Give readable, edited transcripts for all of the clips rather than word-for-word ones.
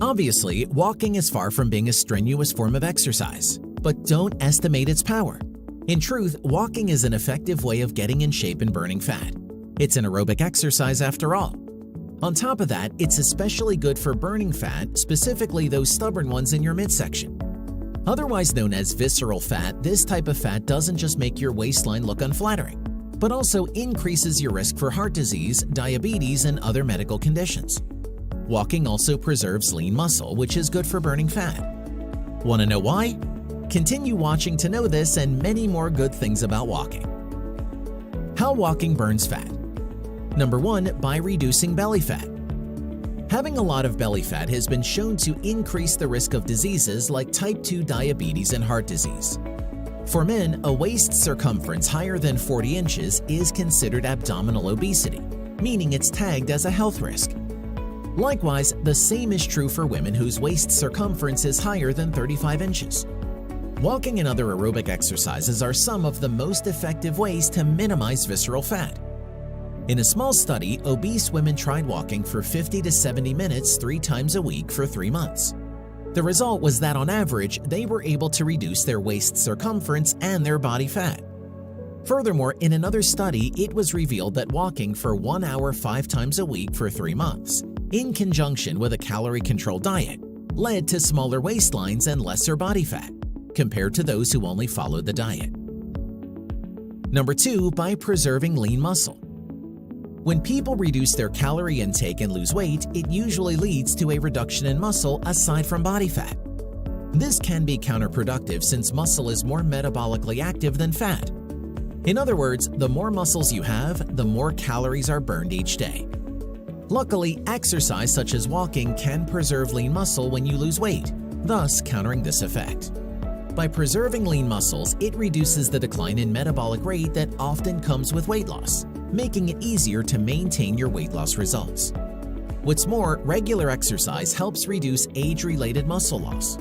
Obviously, walking is far from being a strenuous form of exercise, but don't estimate its power. In truth, walking is an effective way of getting in shape and burning fat. It's an aerobic exercise after all. On top of that, it's especially good for burning fat, specifically those stubborn ones in your midsection. Otherwise known as visceral fat, this type of fat doesn't just make your waistline look unflattering, but also increases your risk for heart disease, diabetes, and other medical conditions. Walking also preserves lean muscle, which is good for burning fat. Want to know why? Continue watching to know this and many more good things about walking. How walking burns fat. Number 1, by reducing belly fat. Having a lot of belly fat has been shown to increase the risk of diseases like type 2 diabetes and heart disease. For men, a waist circumference higher than 40 inches is considered abdominal obesity, meaning it's tagged as a health risk. Likewise, the same is true for women whose waist circumference is higher than 35 inches. Walking and other aerobic exercises are some of the most effective ways to minimize visceral fat. In a small study, obese women tried walking for 50 to 70 minutes 3 times a week for 3 months. The result was that on average, they were able to reduce their waist circumference and their body fat. Furthermore, in another study, it was revealed that walking for 1 hour 5 times a week for 3 months, in conjunction with a calorie-controlled diet, led to smaller waistlines and lesser body fat, compared to those who only followed the diet. Number 2, by preserving lean muscle. When people reduce their calorie intake and lose weight, it usually leads to a reduction in muscle aside from body fat. This can be counterproductive since muscle is more metabolically active than fat. In other words, the more muscles you have, the more calories are burned each day. Luckily, exercise such as walking can preserve lean muscle when you lose weight, thus countering this effect. By preserving lean muscles, it reduces the decline in metabolic rate that often comes with weight loss, making it easier to maintain your weight loss results. What's more, regular exercise helps reduce age-related muscle loss.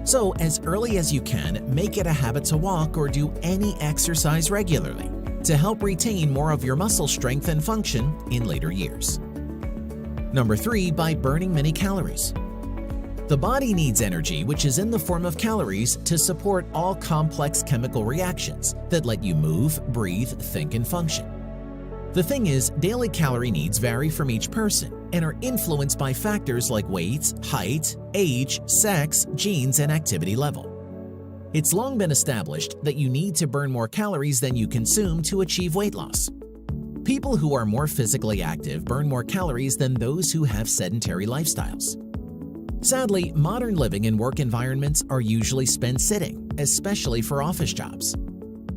So, as early as you can, make it a habit to walk or do any exercise regularly to help retain more of your muscle strength and function in later years. Number 3, by burning many calories. The body needs energy, which is in the form of calories, to support all complex chemical reactions that let you move, breathe, think, and function. The thing is, daily calorie needs vary from each person and are influenced by factors like weight, height, age, sex, genes, and activity level. It's long been established that you need to burn more calories than you consume to achieve weight loss. People who are more physically active burn more calories than those who have sedentary lifestyles. Sadly, modern living and work environments are usually spent sitting, especially for office jobs.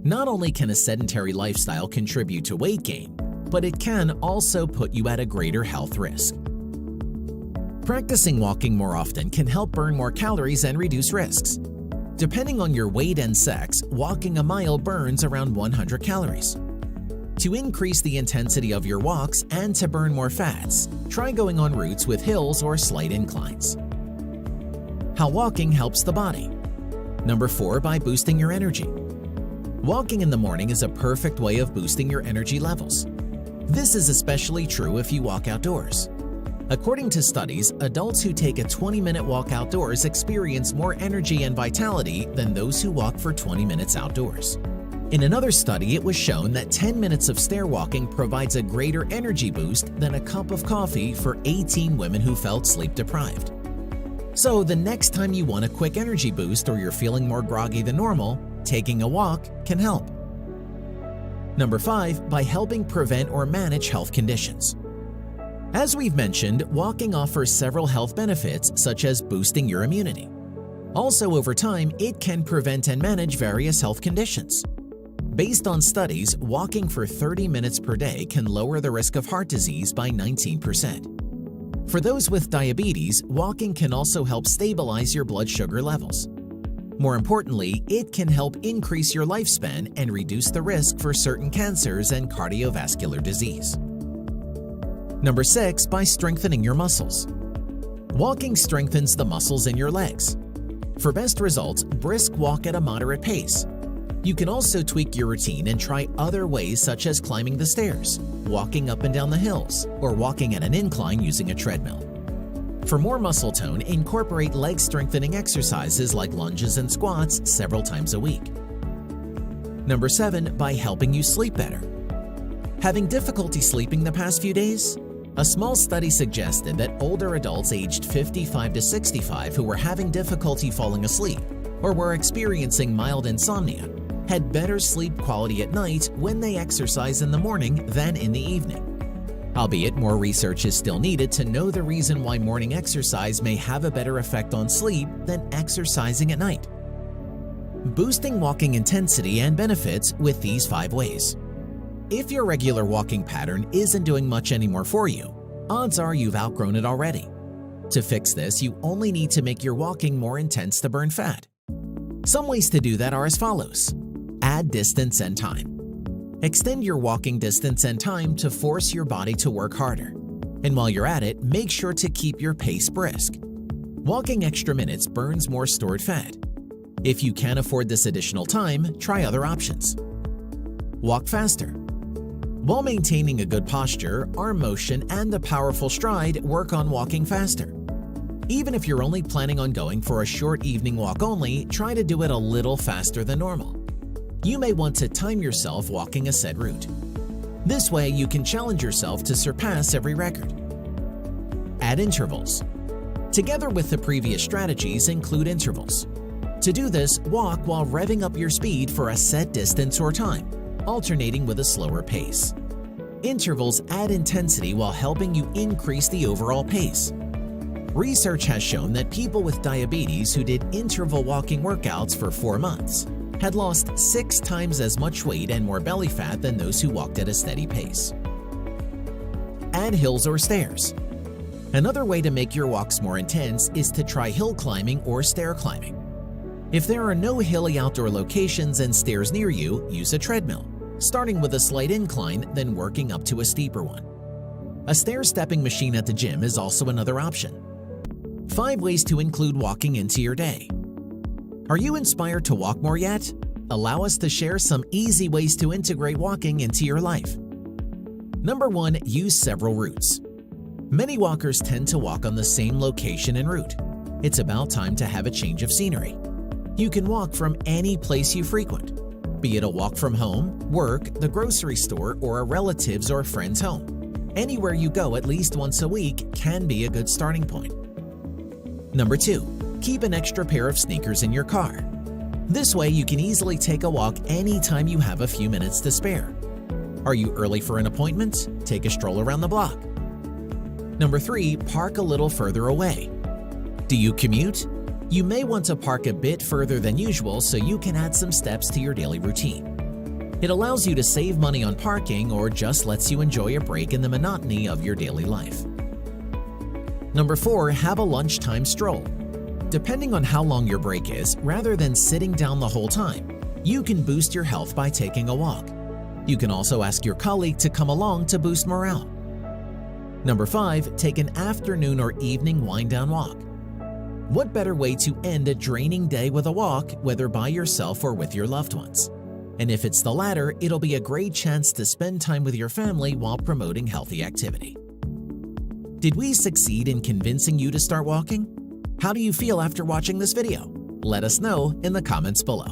Not only can a sedentary lifestyle contribute to weight gain, but it can also put you at a greater health risk. Practicing walking more often can help burn more calories and reduce risks. Depending on your weight and sex, walking a mile burns around 100 calories. To increase the intensity of your walks and to burn more fats, try going on routes with hills or slight inclines. How walking helps the body. Number 4, by boosting your energy. Walking in the morning is a perfect way of boosting your energy levels. This is especially true if you walk outdoors. According to studies, adults who take a 20-minute walk outdoors experience more energy and vitality than those who walk for 20 minutes outdoors. In another study, it was shown that 10 minutes of stair walking provides a greater energy boost than a cup of coffee for 18 women who felt sleep-deprived. So the next time you want a quick energy boost or you're feeling more groggy than normal, taking a walk can help. Number 5, by helping prevent or manage health conditions. As we've mentioned, walking offers several health benefits such as boosting your immunity. Also, over time, it can prevent and manage various health conditions. Based on studies, walking for 30 minutes per day can lower the risk of heart disease by 19%. For those with diabetes, walking can also help stabilize your blood sugar levels. More importantly, it can help increase your lifespan and reduce the risk for certain cancers and cardiovascular disease. Number 6, by strengthening your muscles. Walking strengthens the muscles in your legs. For best results, brisk walk at a moderate pace. You can also tweak your routine and try other ways such as climbing the stairs, walking up and down the hills, or walking at an incline using a treadmill. For more muscle tone, incorporate leg strengthening exercises like lunges and squats several times a week. Number 7. By helping you sleep better. Having difficulty sleeping the past few days? A small study suggested that older adults aged 55 to 65 who were having difficulty falling asleep or were experiencing mild insomnia had better sleep quality at night when they exercise in the morning than in the evening. Albeit more research is still needed to know the reason why morning exercise may have a better effect on sleep than exercising at night. Boosting walking intensity and benefits with these 5 ways. If your regular walking pattern isn't doing much anymore for you, odds are you've outgrown it already. To fix this, you only need to make your walking more intense to burn fat. Some ways to do that are as follows. Add distance and time. Extend your walking distance and time to force your body to work harder. And while you're at it, make sure to keep your pace brisk. Walking extra minutes burns more stored fat. If you can't afford this additional time, try other options. Walk faster. While maintaining a good posture, arm motion, and a powerful stride, work on walking faster. Even if you're only planning on going for a short evening walk only, try to do it a little faster than normal. You may want to time yourself walking a set route. This way, you can challenge yourself to surpass every record. Add intervals. Together with the previous strategies, include intervals. To do this, walk while revving up your speed for a set distance or time, alternating with a slower pace. Intervals add intensity while helping you increase the overall pace. Research has shown that people with diabetes who did interval walking workouts for 4 months had lost 6 times as much weight and more belly fat than those who walked at a steady pace. Add hills or stairs. Another way to make your walks more intense is to try hill climbing or stair climbing. If there are no hilly outdoor locations and stairs near you, use a treadmill, starting with a slight incline, then working up to a steeper one. A stair-stepping machine at the gym is also another option. 5 ways to include walking into your day. Are you inspired to walk more yet? Allow us to share some easy ways to integrate walking into your life. Number 1. Use several routes. Many walkers tend to walk on the same location and route. It's about time to have a change of scenery. You can walk from any place you frequent, be it a walk from home, work, the grocery store, or a relative's or friend's home. Anywhere you go at least once a week can be a good starting point. Number 2. Keep an extra pair of sneakers in your car. This way you can easily take a walk anytime you have a few minutes to spare. Are you early for an appointment? Take a stroll around the block. Number 3. Park a little further away. Do you commute? You may want to park a bit further than usual so you can add some steps to your daily routine. It allows you to save money on parking or just lets you enjoy a break in the monotony of your daily life. Number 4. Have a lunchtime stroll. Depending on how long your break is, rather than sitting down the whole time, you can boost your health by taking a walk. You can also ask your colleague to come along to boost morale. Number 5. Take an afternoon or evening wind-down walk. What better way to end a draining day with a walk, whether by yourself or with your loved ones? And if it's the latter, it'll be a great chance to spend time with your family while promoting healthy activity. Did we succeed in convincing you to start walking? How do you feel after watching this video? Let us know in the comments below.